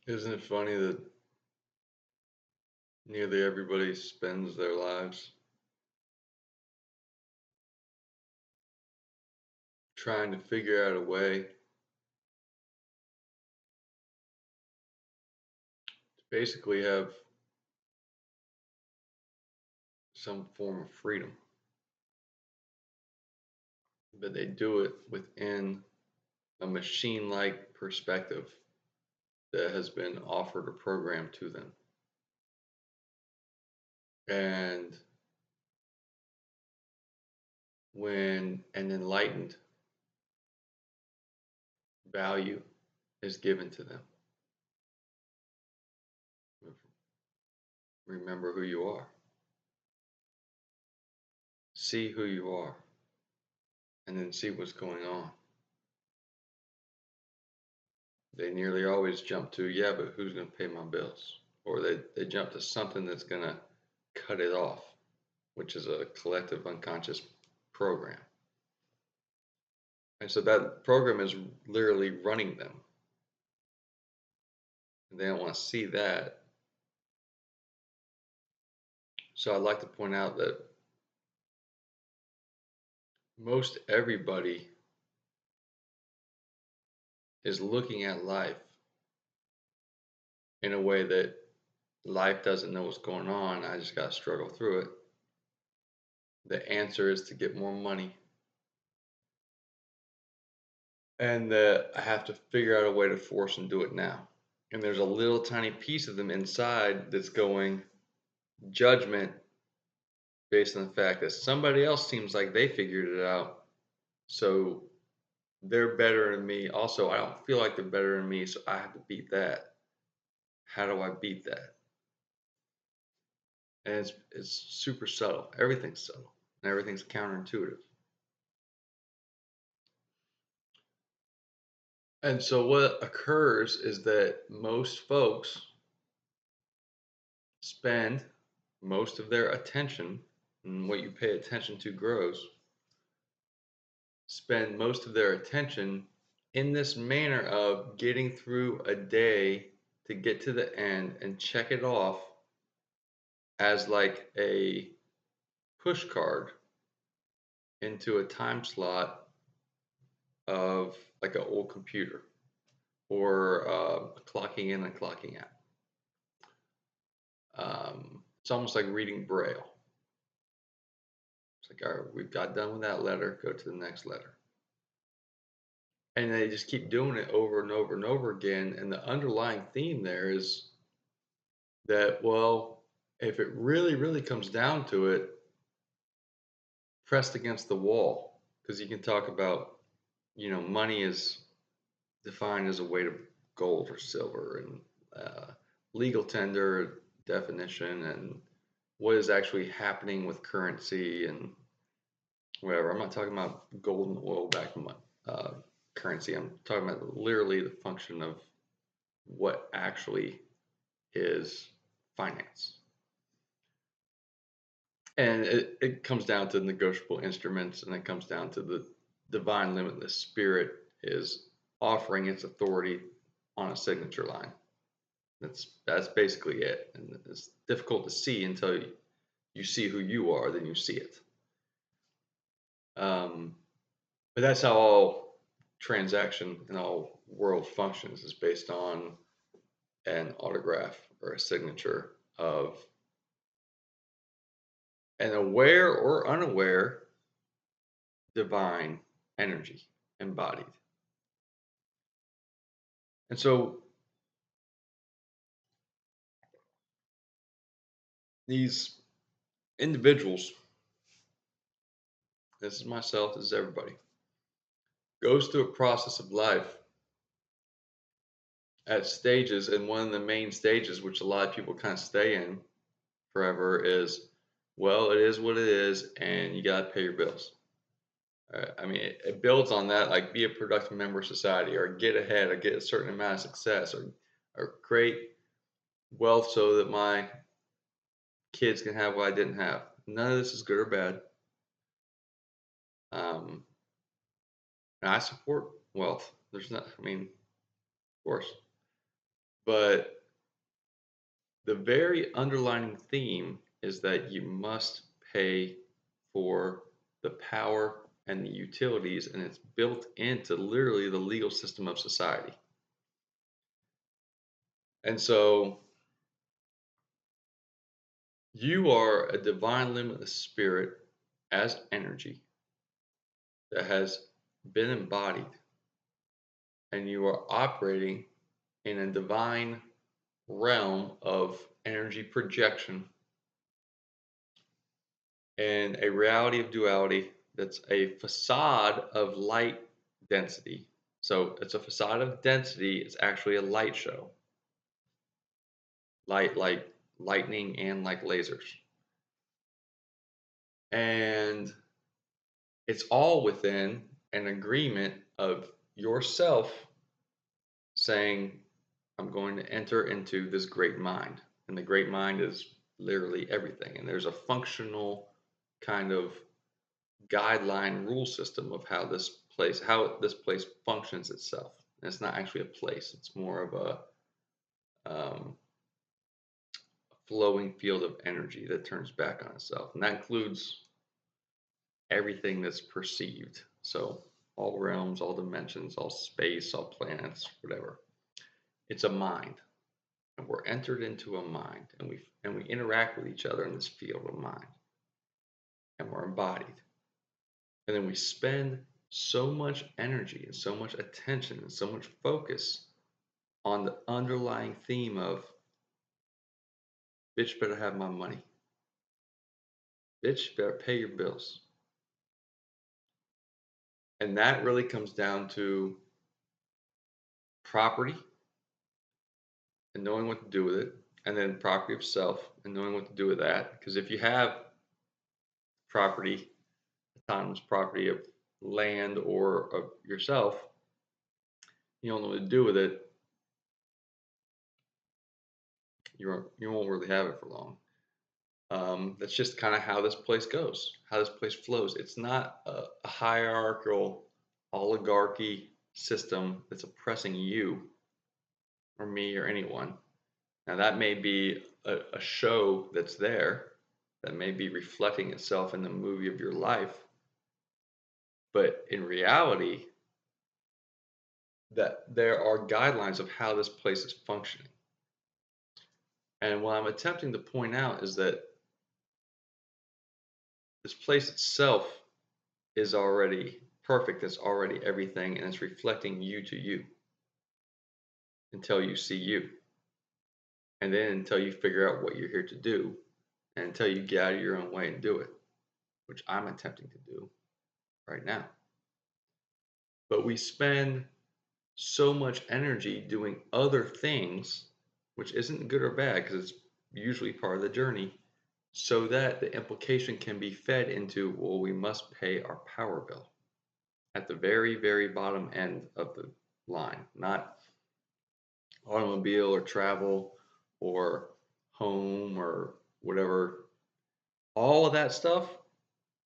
Isn't it funny that nearly everybody spends their lives trying to figure out a way to basically have some form of freedom, but they do it within a machine like perspective that has been offered or programmed to them. And when an enlightened value is given to them, remember who you are, see who you are, and then see what's going on. They nearly always jump to, yeah, but who's going to pay my bills? Or they jump to something that's going to cut it off, which is a collective unconscious program. And so that program is literally running them. And they don't want to see that. So I'd like to point out that most everybody is looking at life in a way that life doesn't know what's going on. I just got to struggle through it. The answer is to get more money. And that I have to figure out a way to force and do it now. And there's a little tiny piece of them inside that's going judgment based on the fact that somebody else seems like they figured it out. So they're better than me. Also, I don't feel like they're better than me, so I have to beat that. How do I beat that? And it's super subtle. Everything's subtle. And everything's counterintuitive. And so what occurs is that most folks spend most of their attention, and what you pay attention to grows, spend most of their attention in this manner of getting through a day to get to the end and check it off as like a push card into a time slot of like an old computer or clocking in and clocking out. It's almost like reading Braille. It's like, all right, we've got done with that letter, go to the next letter. And they just keep doing it over and over and over again. And the underlying theme there is that, well, if it really, really comes down to it, pressed against the wall, because you can talk about, money is defined as a weight of gold or silver, and legal tender definition, and what is actually happening with currency and whatever. I'm not talking about gold and oil back in currency. I'm talking about literally the function of what actually is finance. And it comes down to negotiable instruments, and it comes down to the divine limitless spirit is offering its authority on a signature line. That's basically it. And it's difficult to see until you see who you are, then you see it. But that's how all transaction and all world functions, is based on an autograph or a signature of an aware or unaware divine energy embodied. And so these individuals, this is myself, this is everybody, goes through a process of life at stages, and one of the main stages, which a lot of people kind of stay in forever, is, well, it is what it is, and you got to pay your bills. I mean, it builds on that, like be a productive member of society, or get ahead, or get a certain amount of success, or create wealth so that my kids can have what I didn't have. None of this is good or bad. And I support wealth. There's not, I mean, of course. But the very underlining theme is that you must pay for the power and the utilities, and it's built into literally the legal system of society. And so you are a divine limitless spirit as energy that has been embodied, and you are operating in a divine realm of energy projection and a reality of duality that's a facade of light density. So it's a facade of density, it's actually a light show. Light like lightning and like lasers. And it's all within an agreement of yourself saying, I'm going to enter into this great mind. And the great mind is literally everything. And there's a functional kind of guideline rule system of how this place functions itself. And it's not actually a place, it's more of a flowing field of energy that turns back on itself. And that includes everything that's perceived. So all realms, all dimensions, all space, all planets, whatever. It's a mind. And we're entered into a mind, and we interact with each other in this field of mind. And we're embodied. And then we spend so much energy and so much attention and so much focus on the underlying theme of bitch better have my money. Bitch better pay your bills. And that really comes down to property and knowing what to do with it, and then property of self and knowing what to do with that. Because if you have property, autonomous property of land or of yourself, you don't know what to do with it, you won't really have it for long. That's just kind of how this place goes, how this place flows. It's not a hierarchical oligarchy system that's oppressing you or me or anyone. Now, that may be a show that's there, that may be reflecting itself in the movie of your life, but in reality, that there are guidelines of how this place is functioning. And what I'm attempting to point out is that this place itself is already perfect, it's already everything, and it's reflecting you to you until you see you. And then until you figure out what you're here to do, and until you get out of your own way and do it, which I'm attempting to do right now. But we spend so much energy doing other things, which isn't good or bad because it's usually part of the journey, so that the implication can be fed into, well, we must pay our power bill at the very, very bottom end of the line, not automobile or travel or home or whatever. All of that stuff,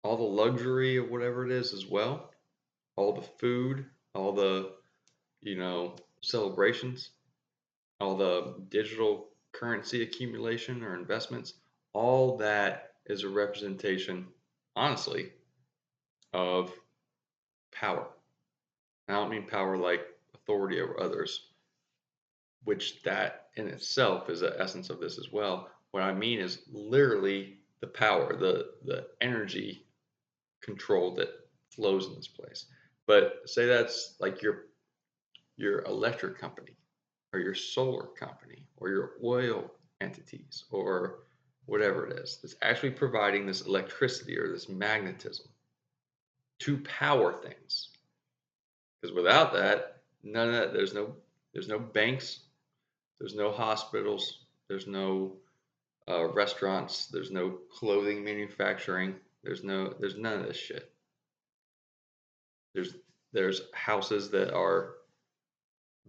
all the luxury of whatever it is as well, all the food, all the, celebrations, all the digital currency accumulation or investments, all that is a representation, honestly, of power. I don't mean power like authority over others, which that in itself is the essence of this as well. What I mean is literally the power, the energy control that flows in this place. But say that's like your electric company or your solar company or your oil entities or whatever it is that's actually providing this electricity or this magnetism to power things. Because without that, none of that, there's no banks, there's no hospitals, there's no restaurants, there's no clothing manufacturing, there's none of this shit. There's houses that are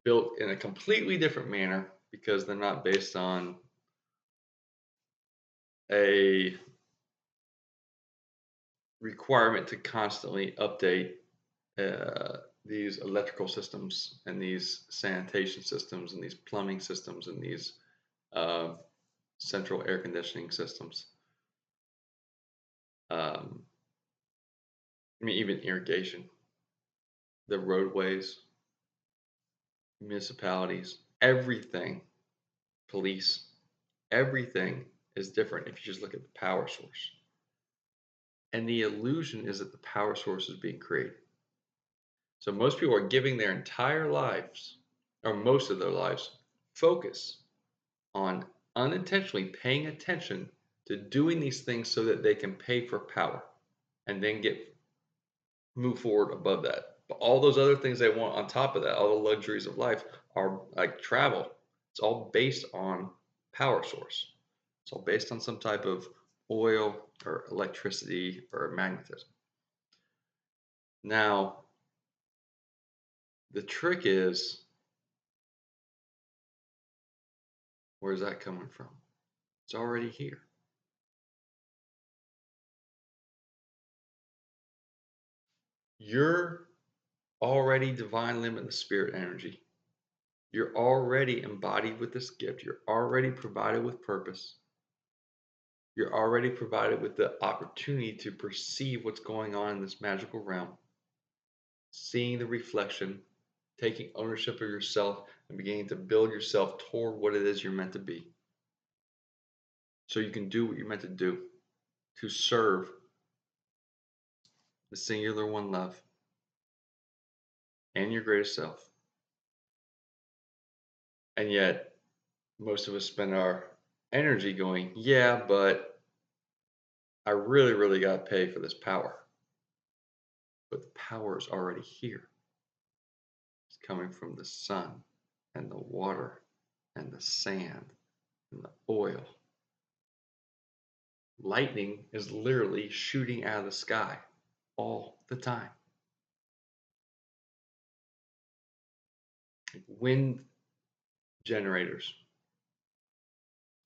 built in a completely different manner because they're not based on a requirement to constantly update these electrical systems and these sanitation systems and these plumbing systems and these uh, central air conditioning systems. Um, I mean, even irrigation, the roadways, municipalities, everything, police, everything is different if you just look at the power source. And the illusion is that the power source is being created. So most people are giving their entire lives, or most of their lives, focus on unintentionally paying attention to doing these things so that they can pay for power and then move forward above that. But all those other things they want on top of that, all the luxuries of life are like travel. It's all based on power source. It's all based on some type of oil or electricity or magnetism. Now, the trick is, where's that coming from? It's already here. You're already divine limitless spirit energy. You're already embodied with this gift. You're already provided with purpose. You're already provided with the opportunity to perceive what's going on in this magical realm, seeing the reflection, taking ownership of yourself, and beginning to build yourself toward what it is you're meant to be. So you can do what you're meant to do, to serve the singular one love and your greatest self. And yet, most of us spend our energy going, yeah, but I really, really got to pay for this power. But the power is already here. It's coming from the sun and the water and the sand and the oil. Lightning is literally shooting out of the sky all the time. Wind generators.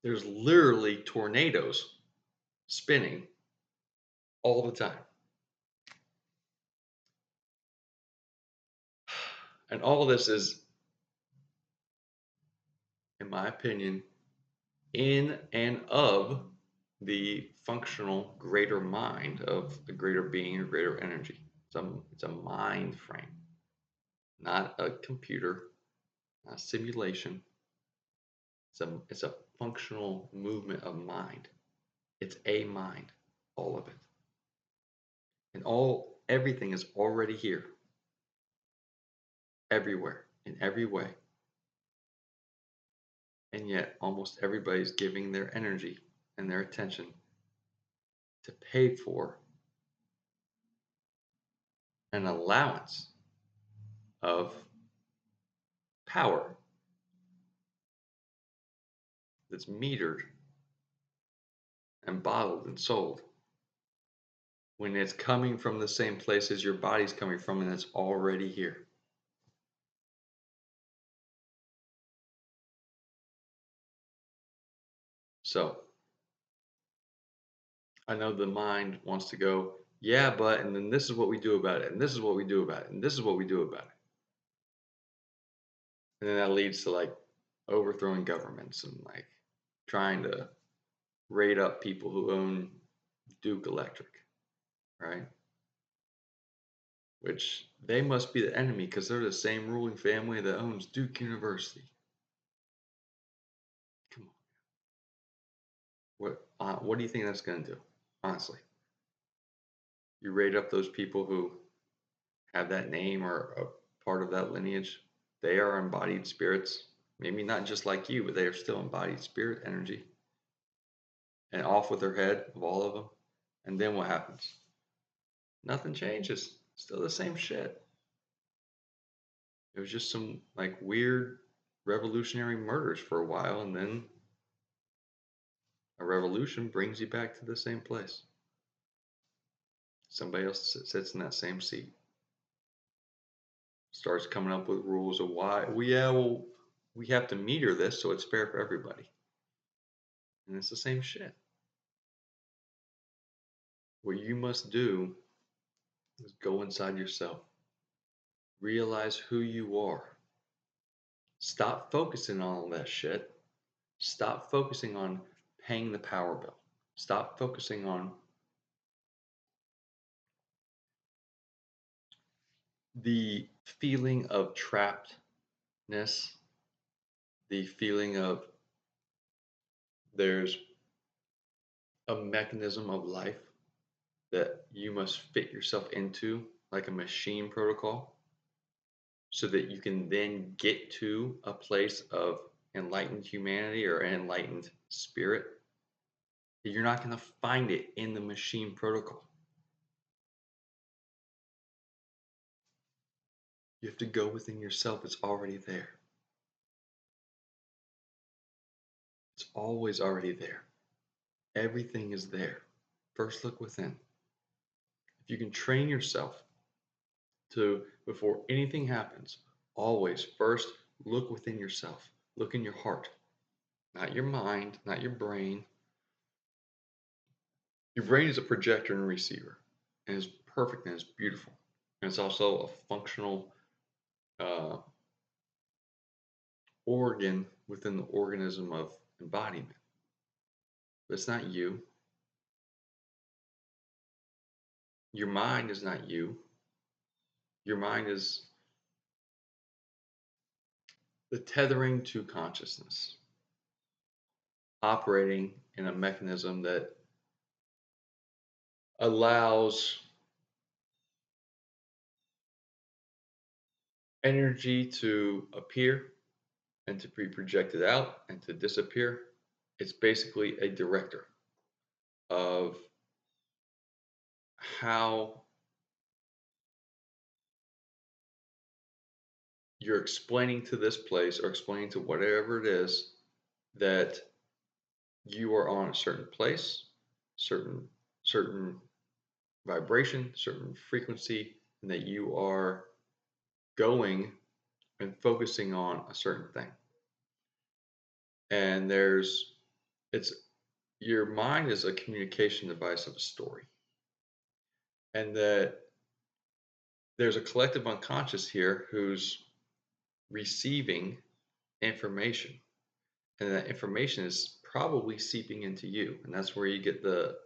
There's literally tornadoes spinning all the time. And all of this is, in my opinion, in and of the functional greater mind of the greater being or greater energy. It's a mind frame, not a computer, not a simulation. It's a functional movement of mind. It's a mind, all of it. And everything is already here, everywhere, in every way. And yet almost everybody's giving their energy and their attention to pay for an allowance of power that's metered and bottled and sold when it's coming from the same place as your body's coming from and it's already here. So I know the mind wants to go, yeah, but, and then this is what we do about it, and this is what we do about it, and this is what we do about it. And then that leads to like overthrowing governments and like trying to raid up people who own Duke Electric, right? Which they must be the enemy because they're the same ruling family that owns Duke University. Come on. What do you think that's going to do? Honestly, you raid up those people who have that name or a part of that lineage. They are embodied spirits. Maybe not just like you, but they are still embodied spirit energy. And off with their head of all of them. And then what happens? Nothing changes. Still the same shit. It was just some like weird revolutionary murders for a while, and then a revolution brings you back to the same place. Somebody else sits in that same seat, starts coming up with rules of why we have to meter this so it's fair for everybody. And it's the same shit. What you must do is go inside yourself Realize who you are. Stop focusing on all that shit. Stop focusing on paying the power bill. Stop focusing on the feeling of trappedness, the feeling of there's a mechanism of life that you must fit yourself into like a machine protocol so that you can then get to a place of enlightened humanity or enlightened spirit. You're not going to find it in the machine protocol. You have to go within yourself. It's already there. It's always already there. Everything is there. First, look within. If you can train yourself to, before anything happens, always first look within yourself. Look in your heart, not your mind, not your brain. Your brain is a projector and a receiver, and it's perfect and it's beautiful. And it's also a functional uh, organ within the organism of embodiment. But it's not you. Your mind is not you. Your mind is the tethering to consciousness, operating in a mechanism that allows energy to appear and to be projected out and to disappear. It's basically a director of how you're explaining to this place or explaining to whatever it is that you are on a certain place, certain vibration, certain frequency, and that you are going and focusing on a certain thing. And it's your mind is a communication device of a story. And that there's a collective unconscious here who's receiving information. And that information is probably seeping into you. And that's where you get the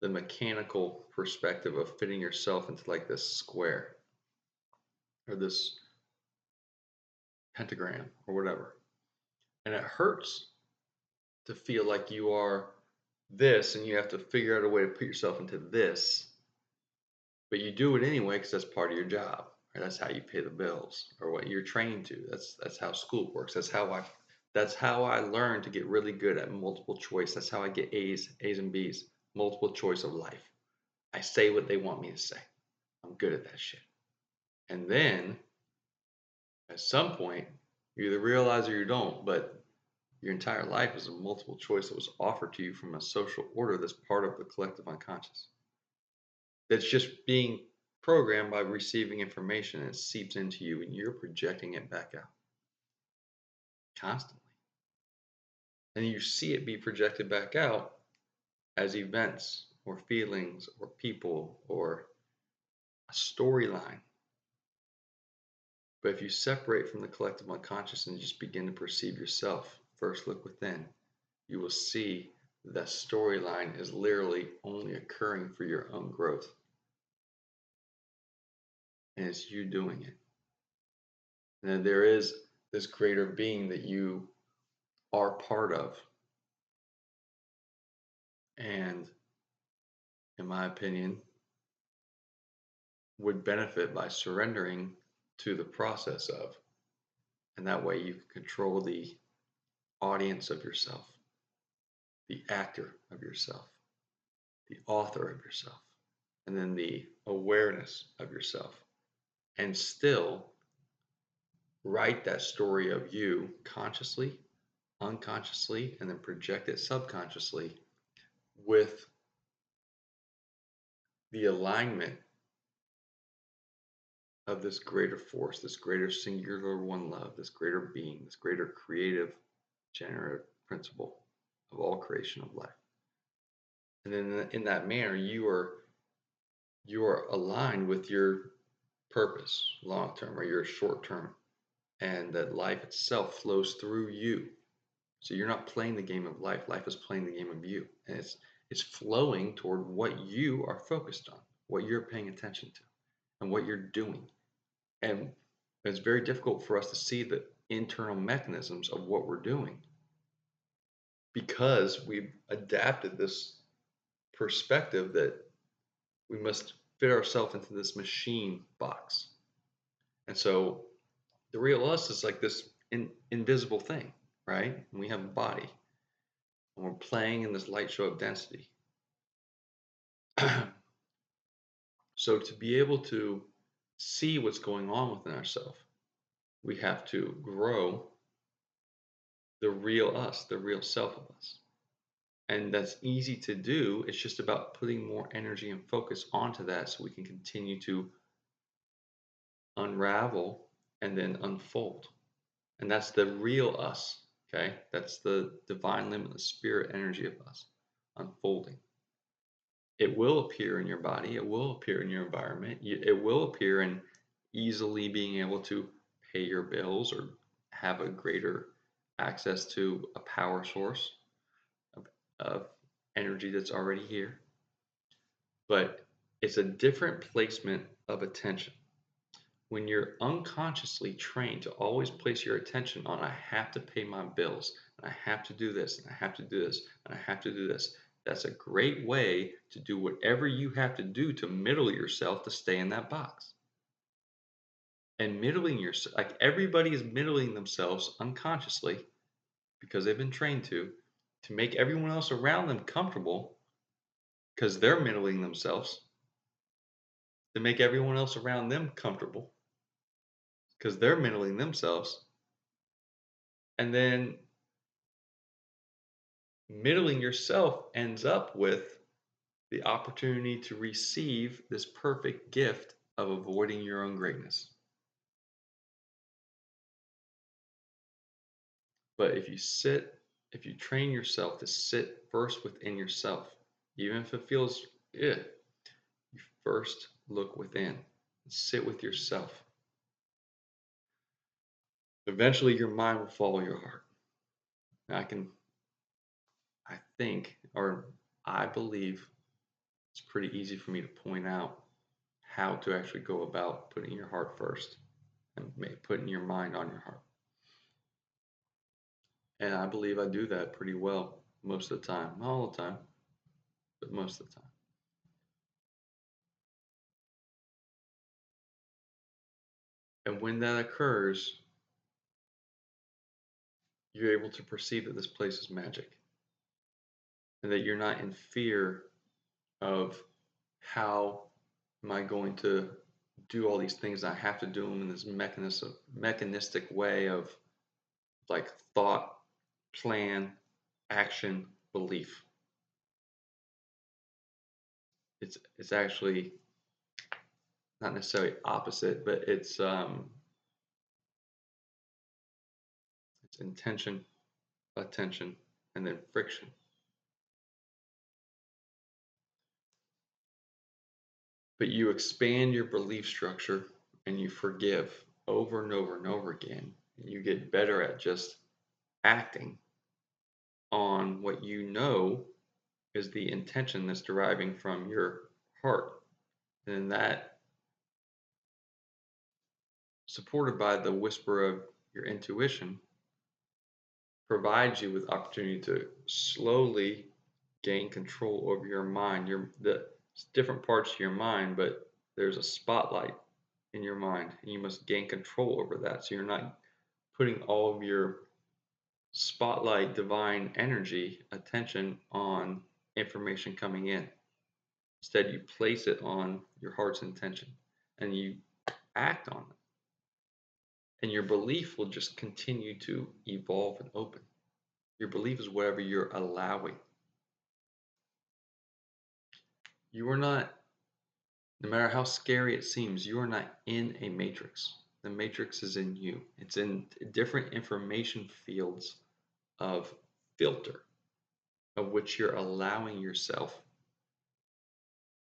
mechanical perspective of fitting yourself into like this square or this pentagram or whatever. And it hurts to feel like you are this and you have to figure out a way to put yourself into this, but you do it anyway because that's part of your job. Right? That's how you pay the bills or what you're trained to. That's how school works. That's how I learned to get really good at multiple choice. That's how I get A's and B's, multiple choice of life. I say what they want me to say. I'm good at that shit. And then at some point, you either realize or you don't, but your entire life is a multiple choice that was offered to you from a social order that's part of the collective unconscious. That's just being programmed by receiving information and it seeps into you and you're projecting it back out constantly. And you see it be projected back out as events or feelings or people or a storyline. But if you separate from the collective unconscious and just begin to perceive yourself, first look within, you will see that storyline is literally only occurring for your own growth. And it's you doing it. And then there is this greater being that you are part of. And in my opinion, would benefit by surrendering to the process of. And that way you can control the audience of yourself, the actor of yourself, the author of yourself, and then the awareness of yourself. And still write that story of you consciously, unconsciously, and then project it subconsciously with the alignment of this greater force, this greater singular one love, this greater being, this greater creative, generative principle of all creation of life. And then in that manner, you are aligned with your purpose long term or your short term, and that life itself flows through you. So you're not playing the game of life. Life is playing the game of you. And it's flowing toward what you are focused on, what you're paying attention to, and what you're doing. And it's very difficult for us to see the internal mechanisms of what we're doing because we've adapted this perspective that we must fit ourselves into this machine box. And so the real us is like this invisible thing, right? And we have a body and we're playing in this light show of density. So to be able to see what's going on within ourselves, we have to grow the real us, the real self of us. And that's easy to do. It's just about putting more energy and focus onto that so we can continue to unravel and then unfold. And that's the real us, okay? That's the divine limitless spirit energy of us unfolding. It will appear in your body, it will appear in your environment, it will appear in easily being able to pay your bills or have a greater access to a power source of energy that's already here. But it's a different placement of attention. When you're unconsciously trained to always place your attention on, I have to pay my bills, and I have to do this, and I have to do this, and I have to do this, that's a great way to do whatever you have to do to middle yourself to stay in that box. And middling yourself, like everybody is middling themselves unconsciously because they've been trained to make everyone else around them comfortable because they're middling themselves to make everyone else around them comfortable because they're middling themselves. And then middling yourself ends up with the opportunity to receive this perfect gift of avoiding your own greatness. But if you train yourself to sit first within yourself, even if it feels, you first look within, sit with yourself. Eventually, your mind will follow your heart. I think, or I believe it's pretty easy for me to point out how to actually go about putting your heart first and putting your mind on your heart. And I believe I do that pretty well most of the time. Not all the time, but most of the time. And when that occurs, you're able to perceive that this place is magic and that you're not in fear of how am I going to do all these things. I have to do them in this mechanistic way of like thought, plan, action, belief. It's actually not necessarily opposite, but it's intention, attention, and then friction. But you expand your belief structure and you forgive over and over and over again. And you get better at just acting on what you know is the intention that's deriving from your heart. And that, supported by the whisper of your intuition, provides you with opportunity to slowly gain control over your mind. The different parts of your mind, but there's a spotlight in your mind, and you must gain control over that. So you're not putting all of your spotlight divine energy attention on information coming in. Instead, you place it on your heart's intention and you act on it. And your belief will just continue to evolve and open. Your belief is whatever you're allowing. You are not, no matter how scary it seems, you are not in a matrix. The matrix is in you. It's in different information fields of filter of which you're allowing yourself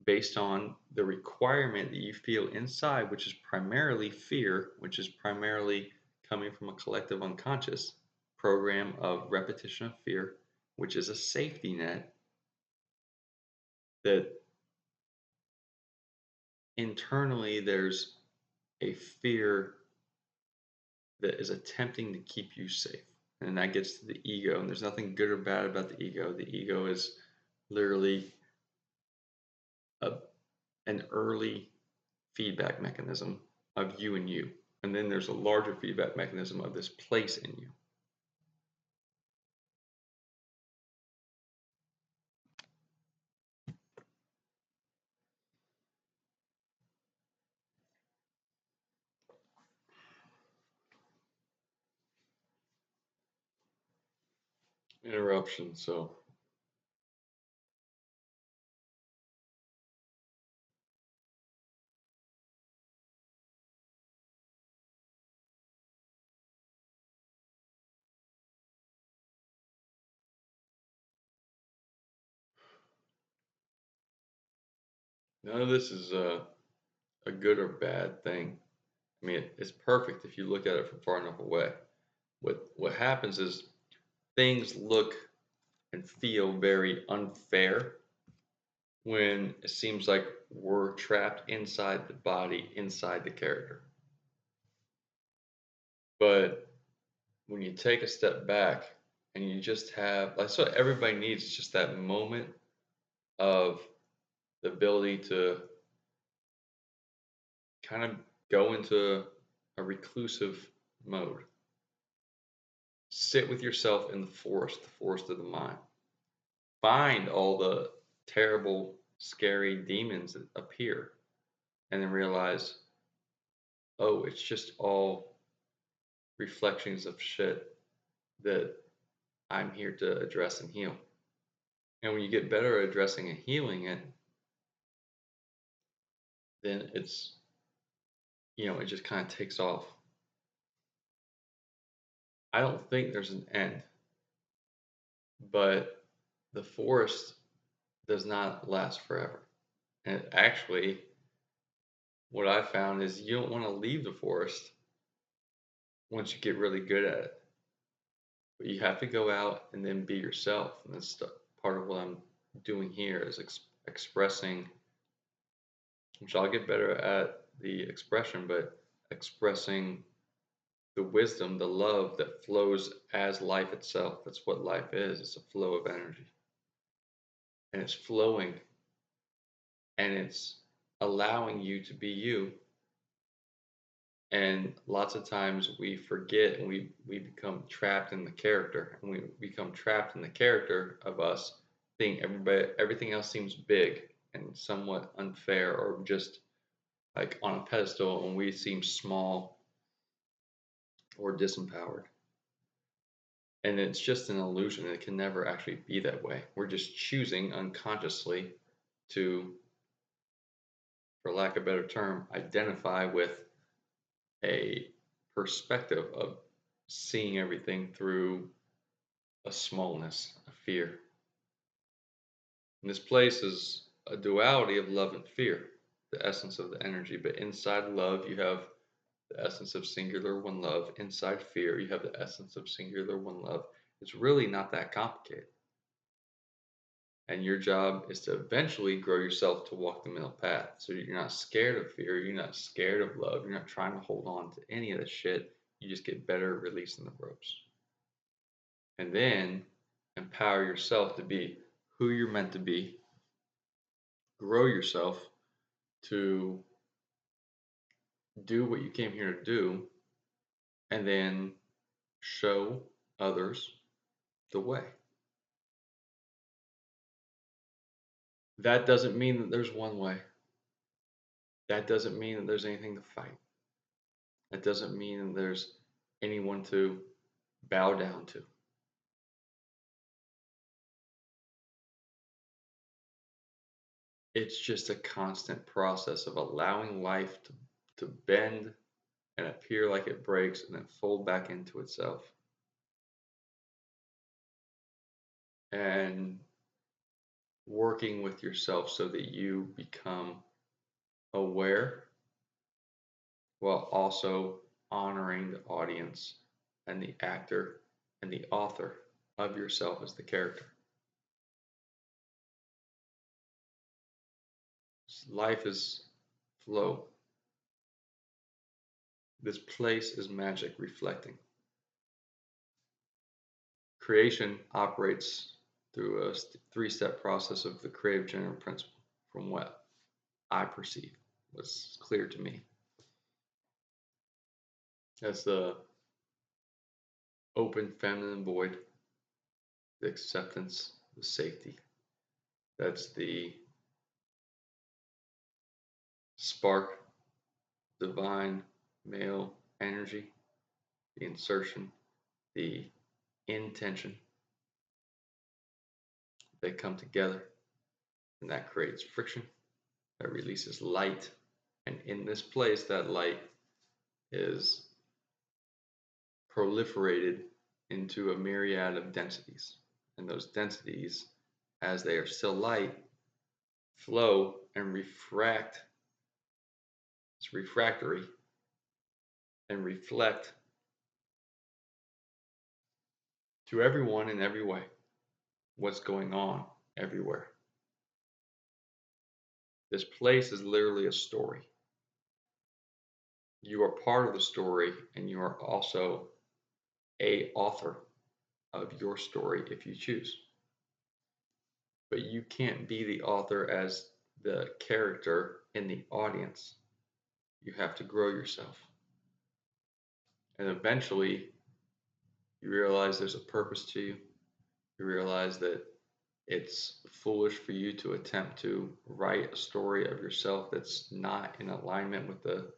based on the requirement that you feel inside, which is primarily fear, which is primarily coming from a collective unconscious program of repetition of fear, which is a safety net that internally there's a fear that is attempting to keep you safe. And that gets to the ego. And there's nothing good or bad about the ego. The ego is literally a, an early feedback mechanism of you and you. And then there's a larger feedback mechanism of this place in you. Interruption. So none of this is a good or bad thing. I mean, it's perfect if you look at it from far enough away. What happens is things look and feel very unfair when it seems like we're trapped inside the body, inside the character. But when you take a step back and you just have, that's what everybody needs, is just that moment of the ability to kind of go into a reclusive mode. Sit with yourself in the forest of the mind. Find all the terrible, scary demons that appear, and then realize, oh, it's just all reflections of shit that I'm here to address and heal. And when you get better at addressing and healing it, then it's, it just kind of takes off. I don't think there's an end, but the forest does not last forever. And actually, what I found is you don't want to leave the forest once you get really good at it. But you have to go out and then be yourself. And that's part of what I'm doing here is expressing, which I'll get better at the expression, but expressing the wisdom, the love that flows as life itself. That's what life is. It's a flow of energy. And it's flowing and it's allowing you to be you. And lots of times we forget and we become trapped in the character. And we become trapped in the character of us think everything else seems big and somewhat unfair or just like on a pedestal, and we seem small or disempowered. And it's just an illusion. It can never actually be that way. We're just choosing unconsciously to, for lack of a better term, identify with a perspective of seeing everything through a smallness, a fear. And this place is a duality of love and fear, the essence of the energy. But inside love, you have the essence of singular one love. Inside fear, you have the essence of singular one love. It's really not that complicated. And your job is to eventually grow yourself to walk the middle path. So you're not scared of fear. You're not scared of love. You're not trying to hold on to any of this shit. You just get better at releasing the ropes. And then empower yourself to be who you're meant to be. Grow yourself to do what you came here to do. And then show others the way. That doesn't mean that there's one way. That doesn't mean that there's anything to fight. That doesn't mean that there's anyone to bow down to. It's just a constant process of allowing life to bend and appear like it breaks and then fold back into itself. And working with yourself so that you become aware while also honoring the audience and the actor and the author of yourself as the character. Life is flow. This place is magic reflecting. Creation operates through a three-step process of the creative general principle, from what I perceive, was clear to me. That's the open feminine void, the acceptance, the safety. That's the spark, divine male energy, the insertion, the intention. They come together, and that creates friction, that releases light. And in this place, that light is proliferated into a myriad of densities. And those densities, as they are still light, flow and refract. It's refractory and reflect to everyone in every way what's going on everywhere. This place is literally a story. You are part of the story, and you are also a author of your story if you choose. But you can't be the author as the character in the audience. You have to grow yourself. And eventually, you realize there's a purpose to you. You realize that it's foolish for you to attempt to write a story of yourself that's not in alignment with the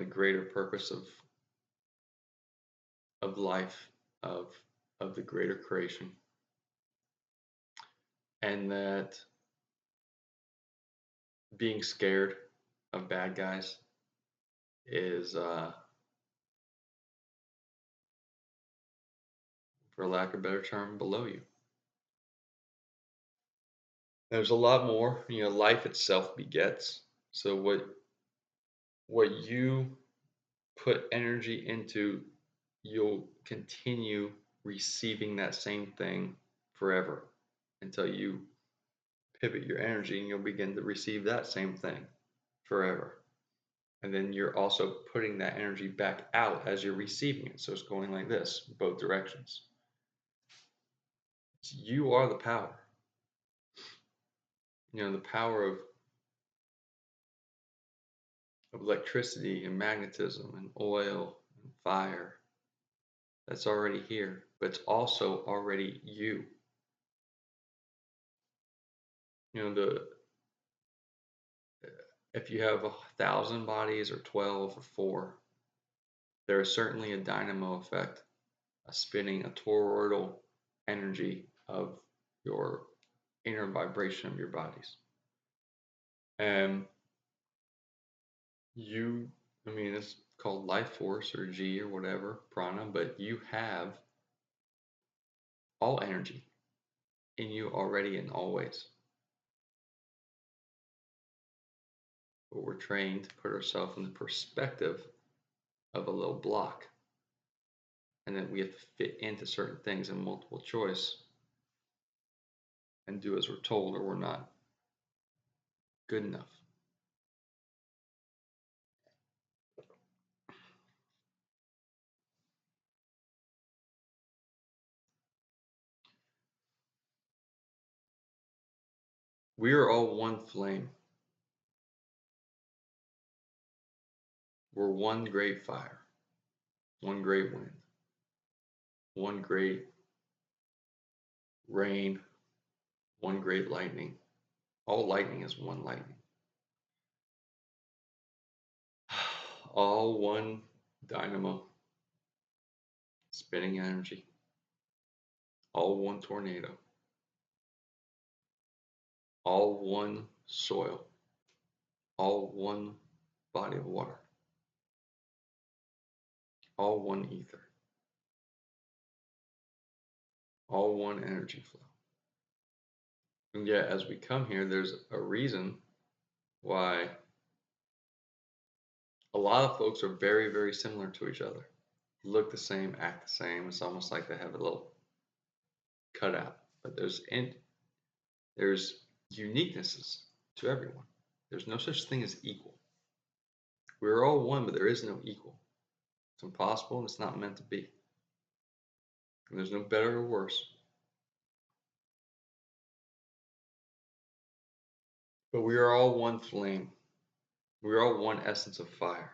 greater purpose of life, of the greater creation. And that being scared of bad guys is, for lack of a better term, below you. There's a lot more, life itself begets. So what you put energy into, you'll continue receiving that same thing forever until you pivot your energy and you'll begin to receive that same thing forever. And then you're also putting that energy back out as you're receiving it. So it's going like this, both directions. You are the power. The power of electricity and magnetism and oil and fire. That's already here, but it's also already you. If you have 1,000 bodies or 12 or 4, there is certainly a dynamo effect, a spinning, a toroidal energy of your inner vibration of your bodies. And it's called life force or G or whatever, prana, but you have all energy in you already and always. But we're trained to put ourselves in the perspective of a little block. And then we have to fit into certain things in multiple choice and do as we're told, or we're not good enough. We are all one flame. We're one great fire, one great wind, one great rain, one great lightning. All lightning is one lightning. All one dynamo, spinning energy. All one tornado. All one soil. All one body of water. All one ether. All one energy flow. And yet, as we come here, there's a reason why a lot of folks are very, very similar to each other. Look the same, act the same. It's almost like they have a little cutout. But there's uniquenesses to everyone. There's no such thing as equal. We're all one, but there is no equal. It's impossible and it's not meant to be. And there's no better or worse. But we are all one flame. We are all one essence of fire.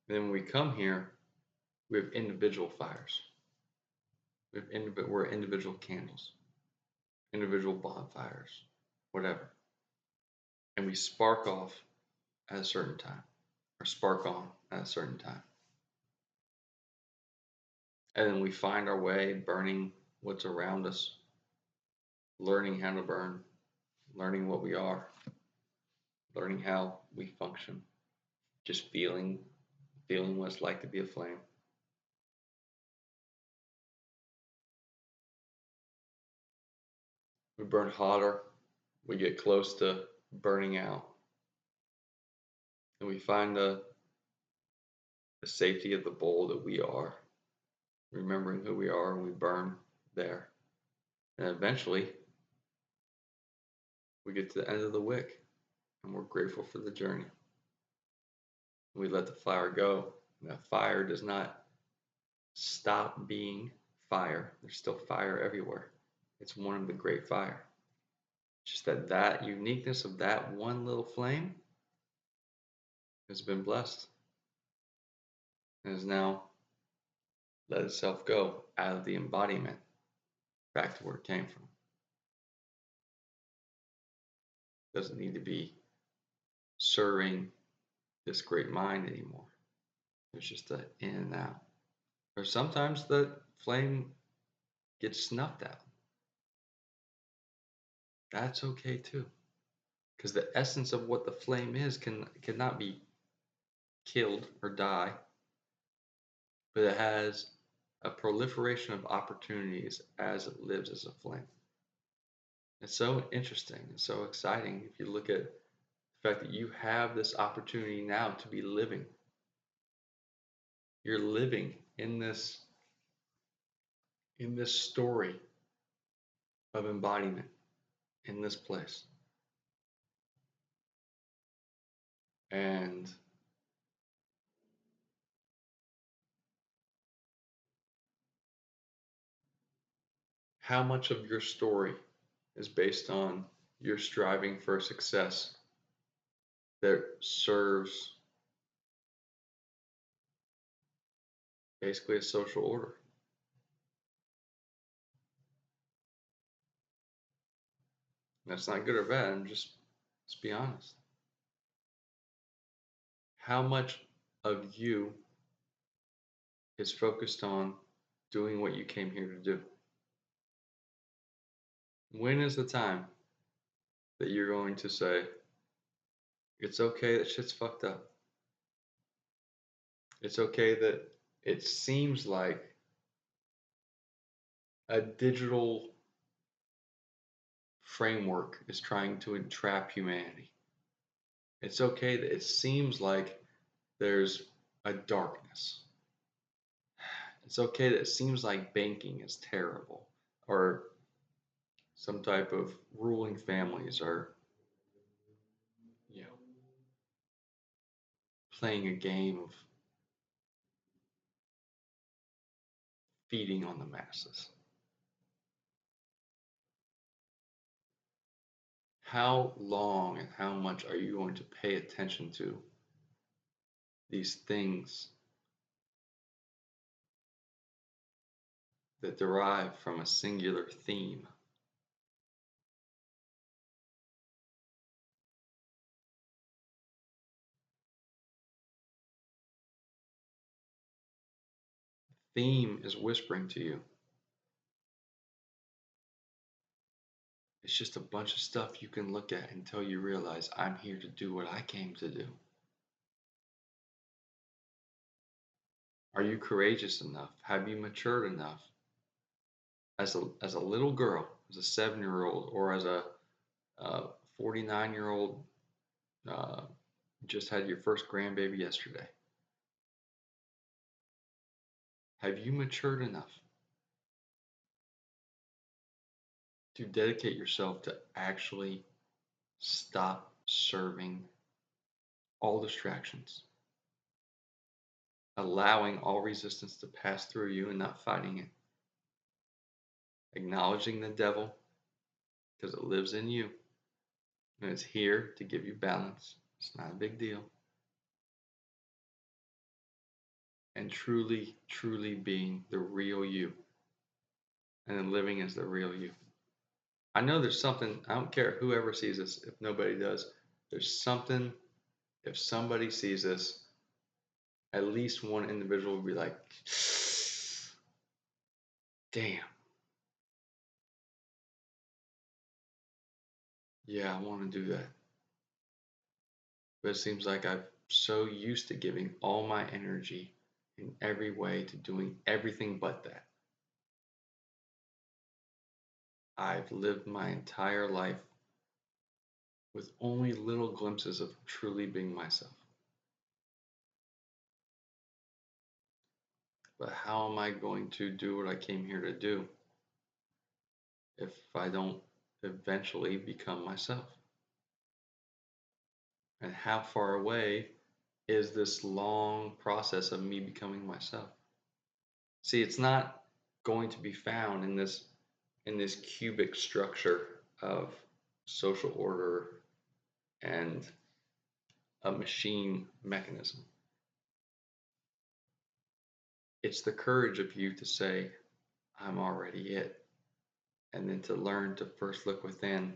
And then when we come here, we have individual fires. We're individual candles, individual bonfires, whatever. And we spark off at a certain time, or spark on at a certain time. And then we find our way burning what's around us, learning how to burn, learning what we are, learning how we function, just feeling what it's like to be a flame. We burn hotter, we get close to burning out, and we find the safety of the bowl that we are, remembering who we are, and we burn there. And eventually, we get to the end of the wick, and we're grateful for the journey. We let the fire go. And that fire does not stop being fire. There's still fire everywhere. It's one of the great fire. Just that uniqueness of that one little flame has been blessed and has now let itself go out of the embodiment back to where it came from. It doesn't need to be serving this great mind anymore. There's just an in and out. Or sometimes the flame gets snuffed out. That's okay too. Because the essence of what the flame is cannot be killed or die, but it has a proliferation of opportunities as it lives as a flame. It's so interesting and so exciting if you look at the fact that you have this opportunity now to be living. You're living in this story of embodiment in this place. And how much of your story is based on your striving for success that serves basically a social order? That's not good or bad. Let's be honest. How much of you is focused on doing what you came here to do? When is the time that you're going to say, it's okay that shit's fucked up? It's okay that it seems like a digital framework is trying to entrap humanity. It's okay that it seems like there's a darkness. It's okay that it seems like banking is terrible, or some type of ruling families are, you know, playing a game of feeding on the masses. How long and how much are you going to pay attention to these things that derive from a singular theme? Theme is whispering to you. It's just a bunch of stuff you can look at until you realize I'm here to do what I came to do. Are you courageous enough? Have you matured enough as a little girl, as a 7-year-old, or as a Uh, 49-year-old uh, just had your first grandbaby yesterday. Have you matured enough to dedicate yourself to actually stop serving all distractions, allowing all resistance to pass through you and not fighting it, acknowledging the devil because it lives in you and it's here to give you balance? It's not a big deal. And truly, truly being the real you and then living as the real you. I know there's something, I don't care whoever sees this, if nobody does, there's something, if somebody sees this, at least one individual will be like, damn, yeah, I want to do that. But it seems like I'm so used to giving all my energy in every way to doing everything but that. I've lived my entire life with only little glimpses of truly being myself. But how am I going to do what I came here to do if I don't eventually become myself? And how far away is this long process of me becoming myself? See, it's not going to be found in this cubic structure of social order and a machine mechanism. It's the courage of you to say, I'm already it, and then to learn to first look within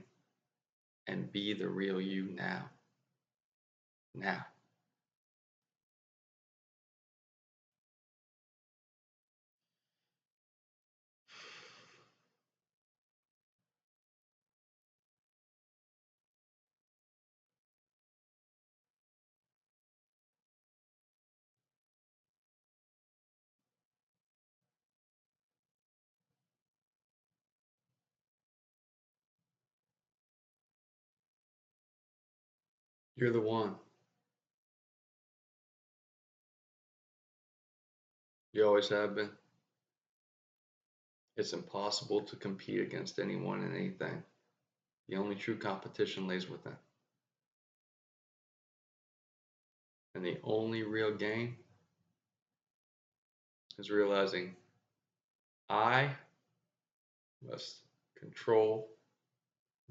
and be the real you now. Now. You're the one. You always have been. It's impossible to compete against anyone and anything. The only true competition lays within. And the only real game is realizing I must control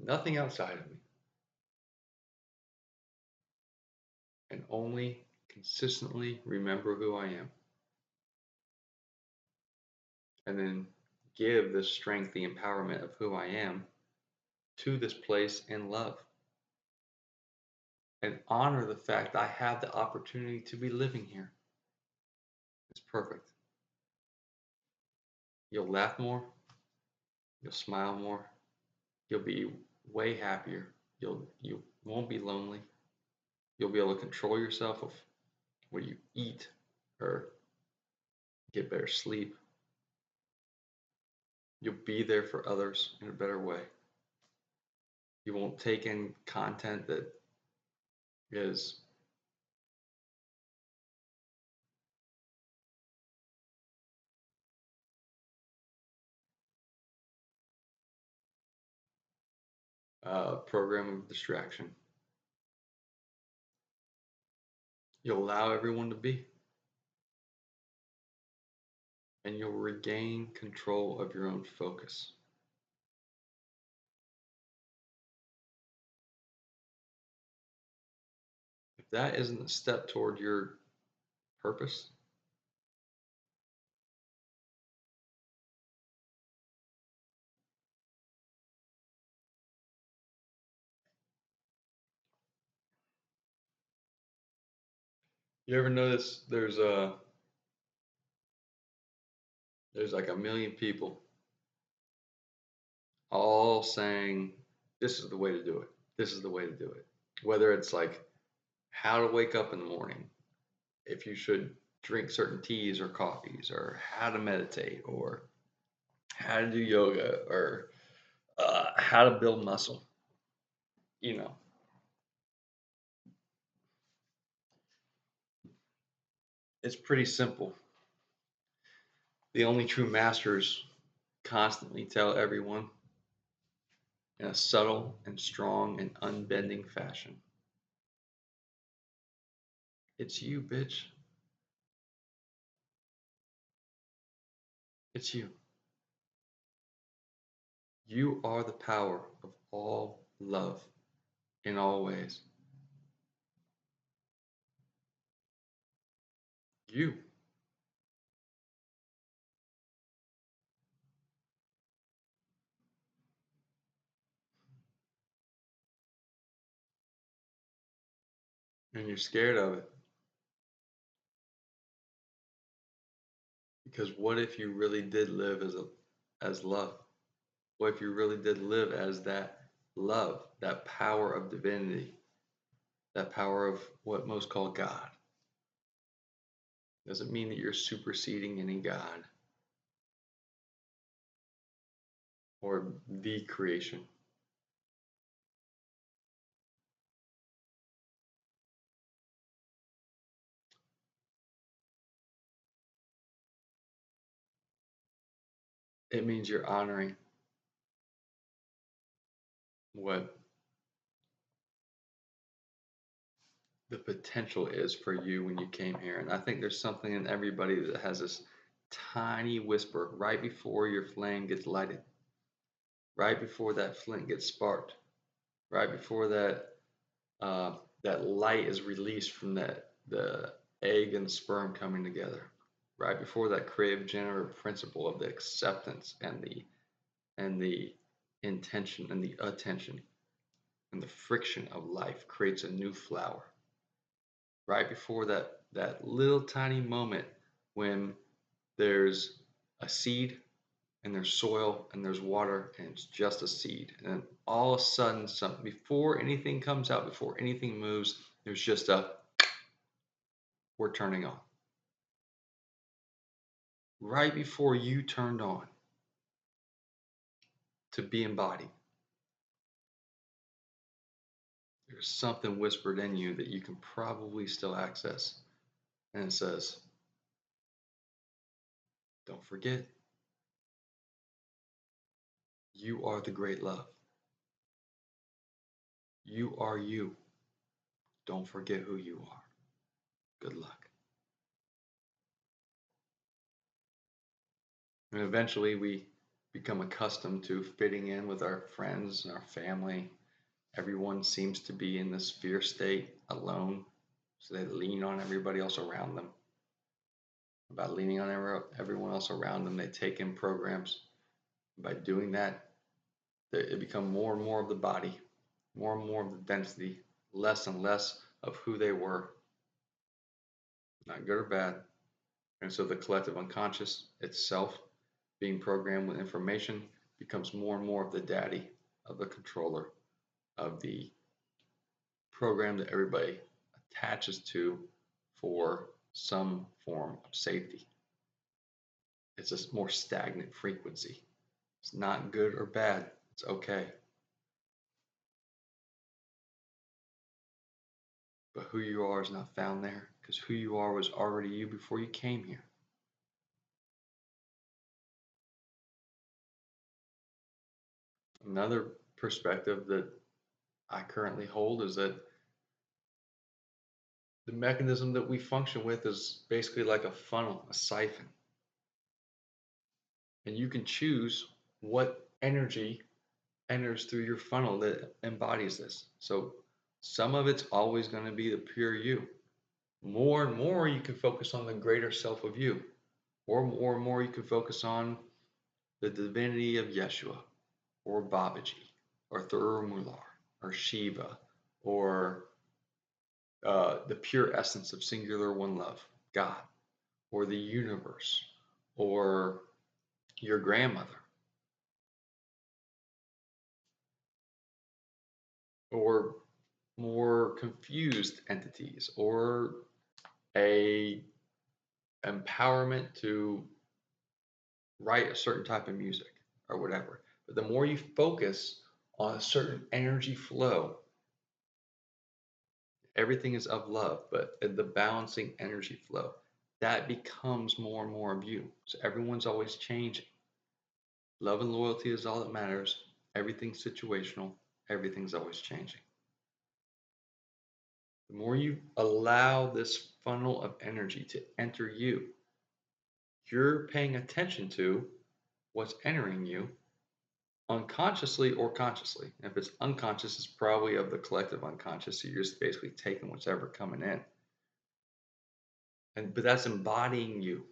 nothing outside of me and only consistently remember who I am. And then give the strength, the empowerment of who I am to this place in love. And honor the fact I have the opportunity to be living here. It's perfect. You'll laugh more, you'll smile more, you'll be way happier. You won't be lonely. You'll be able to control yourself of what you eat or get better sleep. You'll be there for others in a better way. You won't take in content that is a program of distraction. You'll allow everyone to be, and you'll regain control of your own focus. If that isn't a step toward your purpose, you ever notice there's like a million people all saying this is the way to do it. This is the way to do it. Whether it's like how to wake up in the morning, if you should drink certain teas or coffees, or how to meditate, or how to do yoga, or how to build muscle. you know, it's pretty simple. The only true masters constantly tell everyone in a subtle and strong and unbending fashion, it's you, bitch. It's you. You are the power of all love in all ways. You. And you're scared of it. Because what if you really did live as love? What if you really did live as that love, that power of divinity, that power of what most call God? Doesn't mean that you're superseding any God or the creation. It means you're honoring what the potential is for you when you came here. And I think there's something in everybody that has this tiny whisper right before your flame gets lighted, right before that flint gets sparked, right before uh, that light is released from the egg and the sperm coming together, right before that creative generative principle of the acceptance and the intention and the attention and the friction of life creates a new flower. Right before that little tiny moment when there's a seed and there's soil and there's water and it's just a seed, and then all of a sudden, something before anything comes out, before anything moves, there's just a we're turning on. Right before you turned on to be embodied, there's something whispered in you that you can probably still access, and it says, don't forget, you are the great love. You are you. Don't forget who you are. Good luck. And eventually we become accustomed to fitting in with our friends and our family. Everyone seems to be in this fear state alone, so they lean on everybody else around them. By leaning on everyone else around them, they take in programs. By doing that, they become more and more of the body, more and more of the density, less and less of who they were, not good or bad. And so the collective unconscious itself, being programmed with information, becomes more and more of the daddy, of the controller, of the program that everybody attaches to for some form of safety. It's a more stagnant frequency. It's not good or bad. It's okay. But who you are is not found there, because who you are was already you before you came here. Another perspective that I currently hold is that the mechanism that we function with is basically like a funnel, a siphon. And you can choose what energy enters through your funnel that embodies this. So some of it's always going to be the pure you. More and more, you can focus on the greater self of you. Or more and more, you can focus on the divinity of Yeshua, or Babaji, or Thurumular, or Shiva, or the pure essence of singular one love, God, or the universe, or your grandmother, or more confused entities, or a empowerment to write a certain type of music or whatever. But the more you focus on a certain energy flow, Everything is of love, but the balancing energy flow, that becomes more and more of you. So everyone's always changing. Love and loyalty is all that matters. Everything's situational. Everything's always changing. The more you allow this funnel of energy to enter you, you're paying attention to what's entering you unconsciously or consciously. And if it's unconscious, it's probably of the collective unconscious. So you're just basically taking whatever coming in. But that's embodying you.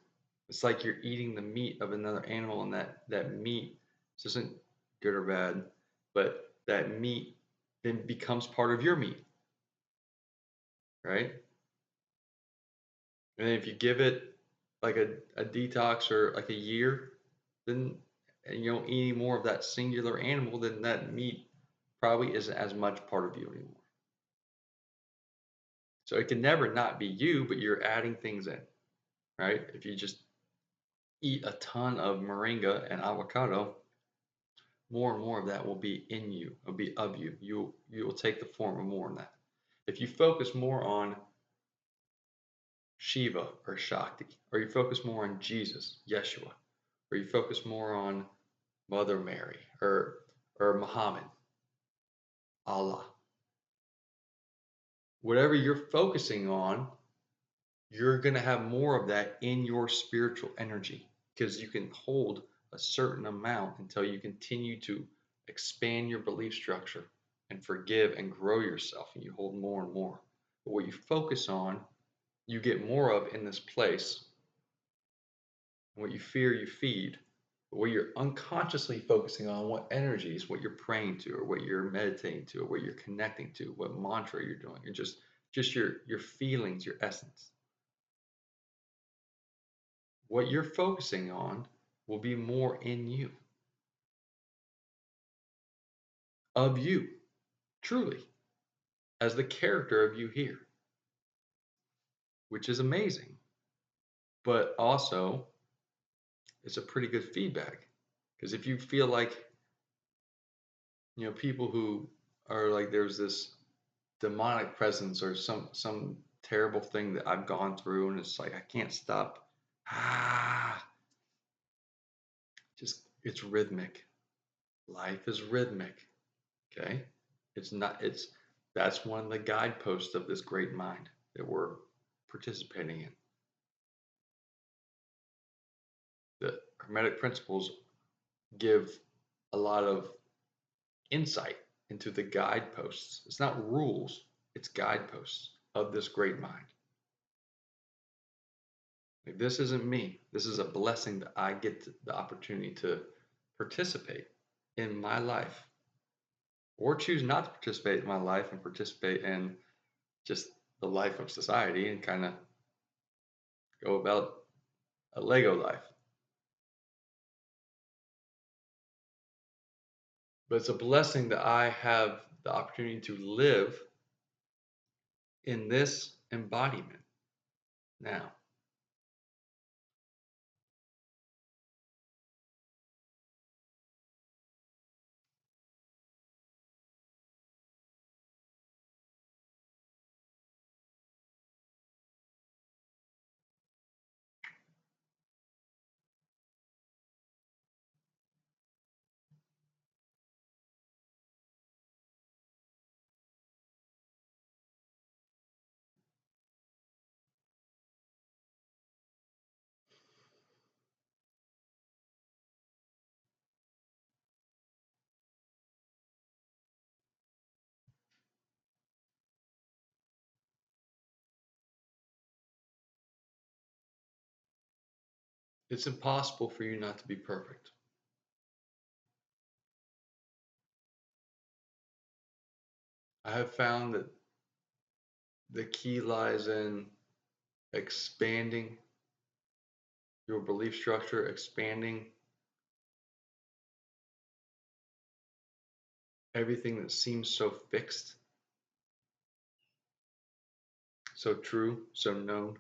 It's like you're eating the meat of another animal, and that meat this isn't good or bad, but that meat then becomes part of your meat, right? And if you give it like a detox or like a year, then and you don't eat any more of that singular animal, then that meat probably isn't as much part of you anymore. So it can never not be you, but you're adding things in, right? If you just eat a ton of moringa and avocado, more and more of that will be in you, will be of you. You will take the form of more of that. If you focus more on Shiva or Shakti, or you focus more on Jesus, Yeshua, or you focus more on Mother Mary or Muhammad, Allah, whatever you're focusing on, you're going to have more of that in your spiritual energy because you can hold a certain amount until you continue to expand your belief structure and forgive and grow yourself, and you hold more and more. But what you focus on, you get more of in this place. And what you fear, you feed. But what you're unconsciously focusing on, what energies, what you're praying to, or what you're meditating to, or what you're connecting to, what mantra you're doing, and just your feelings, your essence. What you're focusing on will be more in you, of you, truly, as the character of you here, which is amazing. But also, it's a pretty good feedback. Because if you feel like, people who are like, there's this demonic presence or some terrible thing that I've gone through, and it's like, I can't stop. Ah, it's rhythmic. Life is rhythmic. Okay. It's not, that's one of the guideposts of this great mind that we're participating in. The Hermetic principles give a lot of insight into the guideposts. It's not rules, it's guideposts of this great mind. Like, this isn't me. This is a blessing that I get the opportunity to participate in my life, or choose not to participate in my life and participate in just the life of society and kind of go about a Lego life. But it's a blessing that I have the opportunity to live in this embodiment now. It's impossible for you not to be perfect. I have found that the key lies in expanding your belief structure, expanding everything that seems so fixed, so true, so known,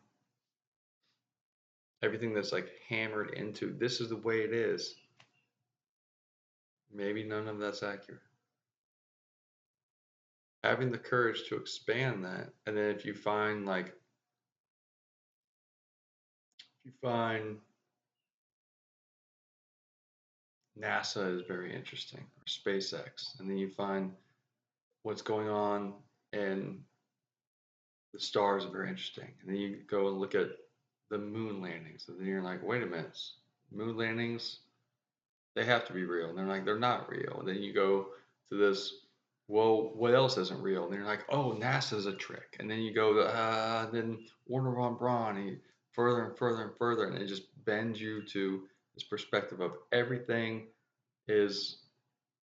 everything that's like hammered into this is the way it is. Maybe none of that's accurate. having the courage to expand that. And then if you find like, if you find NASA is very interesting, or SpaceX, and then you find what's going on in the stars are very interesting. And then you go and look at the moon landings, and then you're like, wait a minute, moon landings, they have to be real. And they're like, they're not real. And then you go to this, well, what else isn't real? And they're like, oh, NASA's a trick. And then you go to, then Warner von Braun, further and further and further, and it just bends you to this perspective of everything is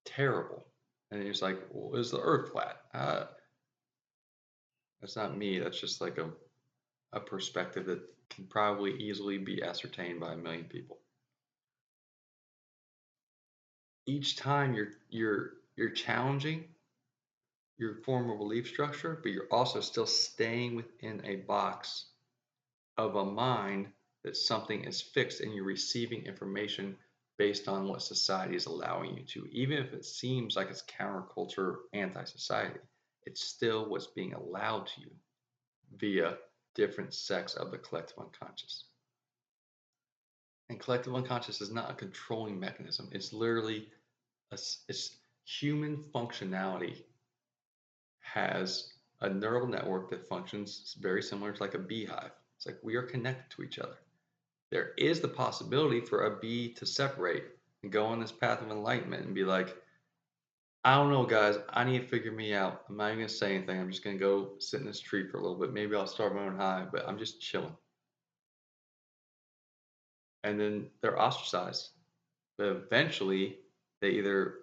terrible. And it's like, well, is the Earth flat? That's not me. That's just like a perspective that can probably easily be ascertained by a million people. Each time you're challenging your formal belief structure, but you're also still staying within a box of a mind that something is fixed and you're receiving information based on what society is allowing you to. Even if it seems like it's counterculture, anti-society, it's still what's being allowed to you via different sects of the collective unconscious. And collective unconscious is not a controlling mechanism. It's literally it's human functionality has a neural network that functions very similar to like a beehive. It's like we are connected to each other. There is the possibility for a bee to separate and go on this path of enlightenment and be like, I don't know, guys, I need to figure me out. I'm not even going to say anything. I'm just going to go sit in this tree for a little bit. Maybe I'll start my own hive, but I'm just chilling. And then they're ostracized. But eventually, they either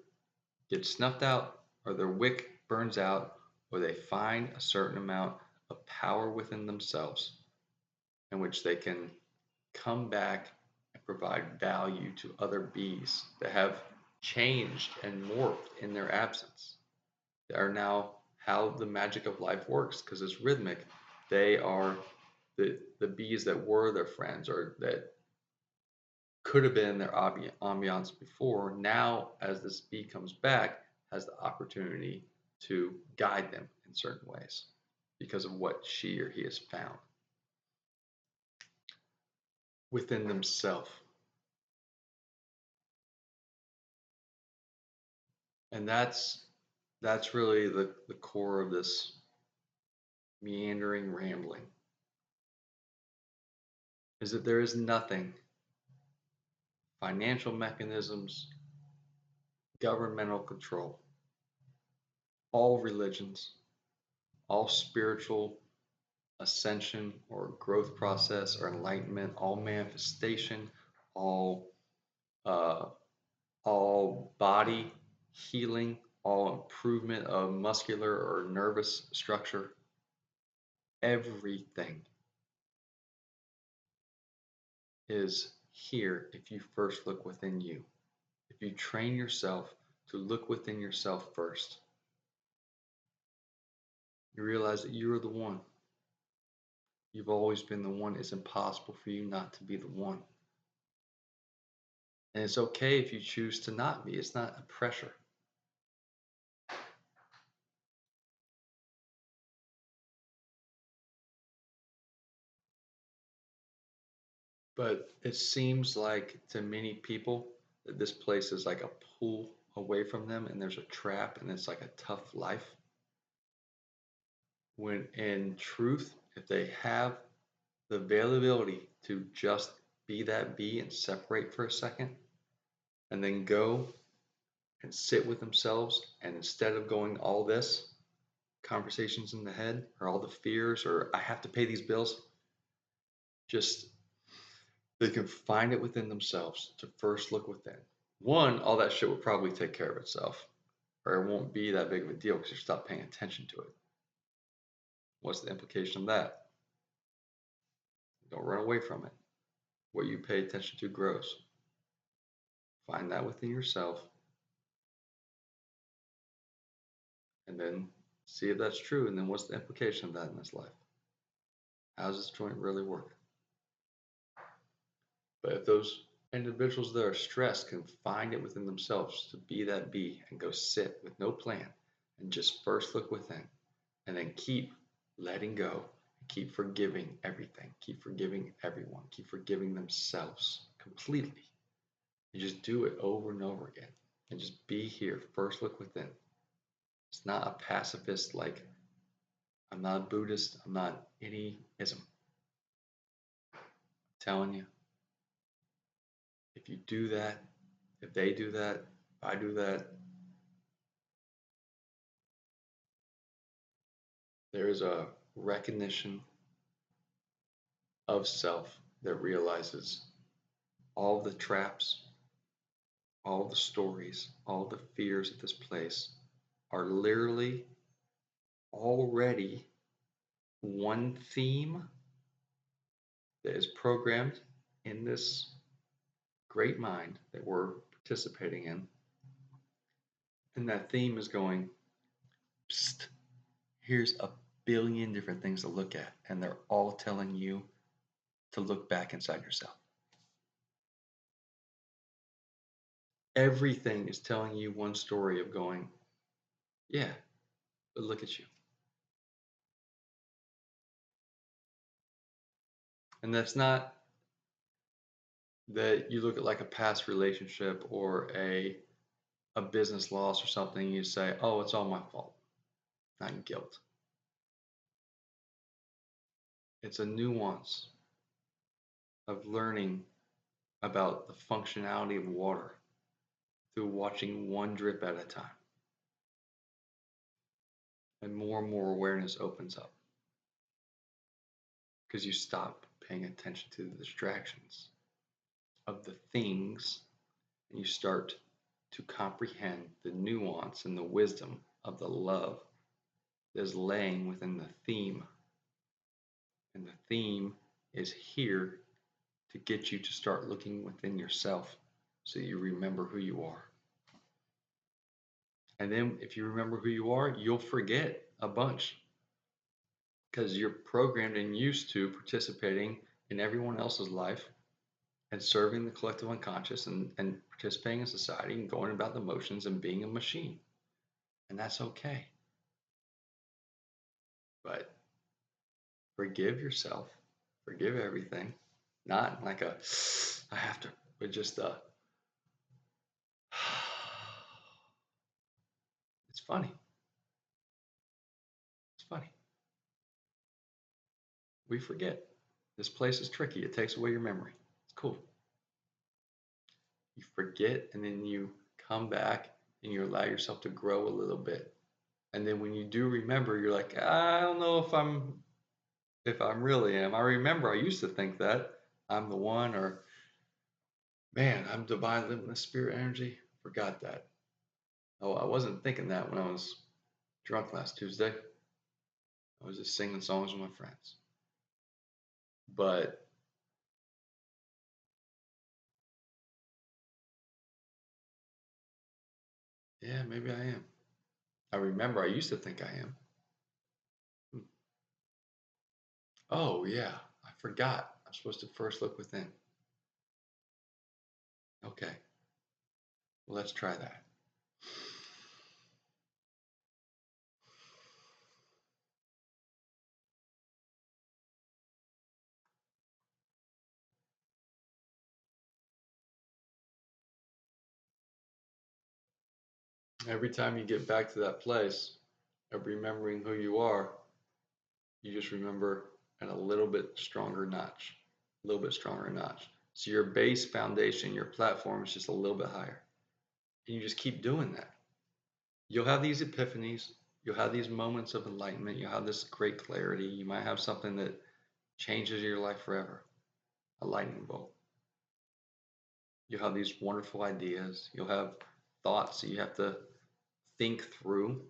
get snuffed out or their wick burns out or they find a certain amount of power within themselves in which they can come back and provide value to other bees that have changed and morphed in their absence. They are now how the magic of life works because it's rhythmic. They are the bees that were their friends or that could have been in their ambiance before, now as this bee comes back, has the opportunity to guide them in certain ways because of what she or he has found within themselves. And that's really the core of this meandering rambling is that there is nothing, financial mechanisms, governmental control, all religions, all spiritual ascension or growth process or enlightenment, all manifestation, all uh, all body healing, all improvement of muscular or nervous structure, everything is here if you first look within you. If you train yourself to look within yourself first, you realize that you are the one. You've always been the one. It's impossible for you not to be the one. And it's okay if you choose to not be. It's not a pressure. But it seems like to many people that this place is like a pull away from them and there's a trap and it's like a tough life. When in truth, if they have the availability to just be that bee and separate for a second and then go and sit with themselves and instead of going all this conversations in the head or all the fears or I have to pay these bills, just they can find it within themselves to first look within. One, all that shit will probably take care of itself, or it won't be that big of a deal because you stop paying attention to it. What's the implication of that? Don't run away from it. What you pay attention to grows. Find that within yourself, and then see if that's true, and then what's the implication of that in this life? How does this joint really work? But if those individuals that are stressed can find it within themselves to be that bee and go sit with no plan, and just first look within, and then keep letting go, keep forgiving everything, keep forgiving everyone, keep forgiving themselves completely. And just do it over and over again. And just be here. First look within. It's not a pacifist like I'm not a Buddhist, I'm not any ism. I'm telling you, if you do that, if they do that, if I do that, there is a recognition of self that realizes all the traps, all the stories, all the fears of this place are literally already one theme that is programmed in this great mind that we're participating in. And that theme is going, psst, here's a billion different things to look at. And they're all telling you to look back inside yourself. Everything is telling you one story of going, yeah, but look at you. And that's not that you look at like a past relationship or a business loss or something, you say, oh, it's all my fault, not guilt. It's a nuance of learning about the functionality of water through watching one drip at a time. And more awareness opens up because you stop paying attention to the distractions of the things and you start to comprehend the nuance and the wisdom of the love that is laying within the theme. And the theme is here to get you to start looking within yourself so you remember who you are. And then if you remember who you are, you'll forget a bunch because you're programmed and used to participating in everyone else's life and serving the collective unconscious and participating in society and going about the motions and being a machine. And that's okay. But forgive yourself, forgive everything, not like a, I have to, but just a, it's funny. It's funny. We forget. This place is tricky. It takes away your memory. It's cool. You forget and then you come back and you allow yourself to grow a little bit. And then when you do remember, you're like, I don't know if I'm really am. I remember I used to think that I'm the one, or man, I'm divine limitless spirit energy. Forgot that. Oh, I wasn't thinking that when I was drunk last Tuesday. I was just singing songs with my friends. But yeah, maybe I am. I remember I used to think I am. Hmm. Oh, yeah, I forgot. I'm supposed to first look within. Okay, well, let's try that. Every time you get back to that place of remembering who you are, you just remember at a little bit stronger notch, a little bit stronger notch. So your base foundation, your platform is just a little bit higher. And you just keep doing that. You'll have these epiphanies, you'll have these moments of enlightenment, you'll have this great clarity. You might have something that changes your life forever, a lightning bolt. You'll have these wonderful ideas, you'll have thoughts that you have to think through,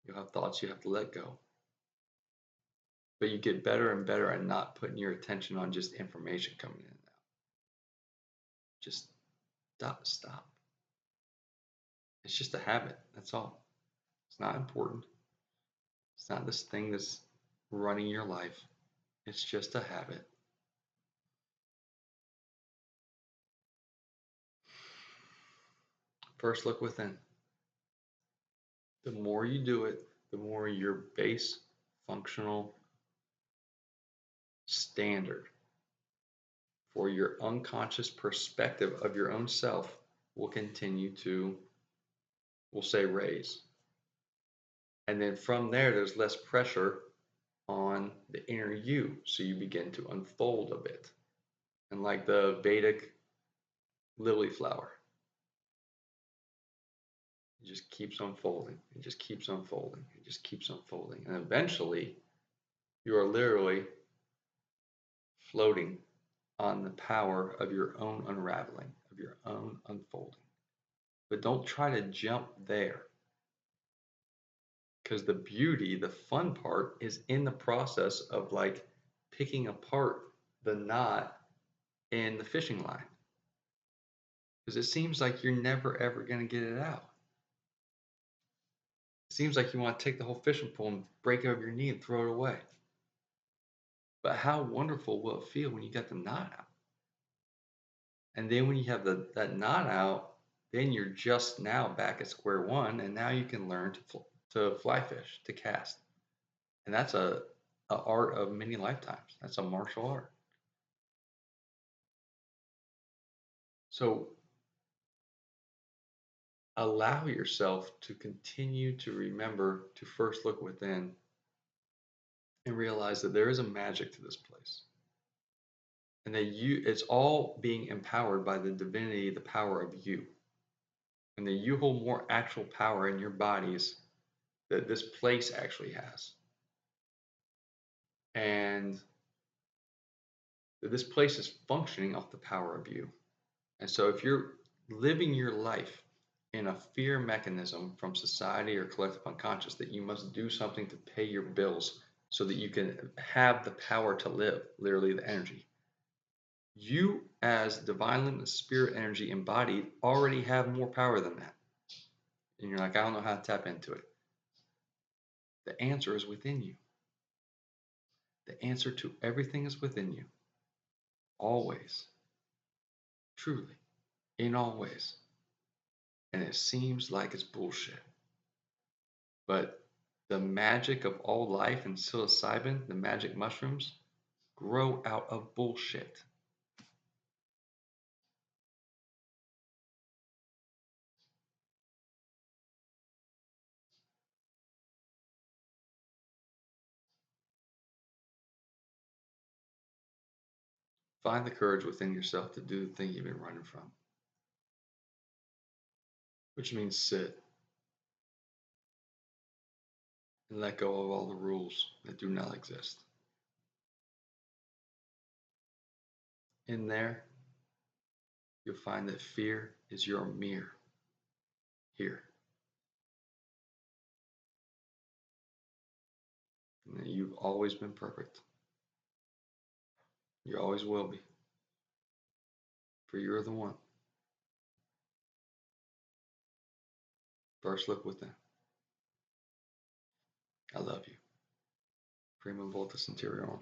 you'll have thoughts you have to let go. But you get better and better at not putting your attention on just information coming in and out. Just stop. It's just a habit. That's all. It's not important. It's not this thing that's running your life. It's just a habit. First, look within. The more you do it, the more your base functional standard for your unconscious perspective of your own self will continue to, we'll say, raise. And then from there, there's less pressure on the inner you. So you begin to unfold a bit. And like the Vedic lily flower, it just keeps unfolding. It just keeps unfolding. It just keeps unfolding. And eventually, you are literally floating on the power of your own unraveling, of your own unfolding. But don't try to jump there. Because the beauty, the fun part is in the process of like picking apart the knot in the fishing line. Because it seems like you're never ever going to get it out. It seems like you want to take the whole fishing pole and break it over your knee and throw it away. But how wonderful will it feel when you get the knot out? And then when you have that knot out, then you're just now back at square one, and now you can learn to fly fish, to cast. And that's a art of many lifetimes. That's a martial art. So allow yourself to continue to remember to first look within and realize that there is a magic to this place. And that it's all being empowered by the divinity, the power of you. And that you hold more actual power in your bodies that this place actually has. And that this place is functioning off the power of you. And so if you're living your life in a fear mechanism from society or collective unconscious that you must do something to pay your bills so that you can have the power to live, literally the energy, you as divine limitless spirit energy embodied already have more power than that. And you're like, I don't know how to tap into it. The answer is within you. The answer to everything is within you. Always. Truly. In all ways. And it seems like it's bullshit. But the magic of all life and psilocybin, the magic mushrooms, grow out of bullshit. Find the courage within yourself to do the thing you've been running from. Which means sit and let go of all the rules that do not exist. In there, you'll find that fear is your mirror. Here. And that you've always been perfect. You always will be. For you're the one. First look within. I love you. Prima Voltus Interior.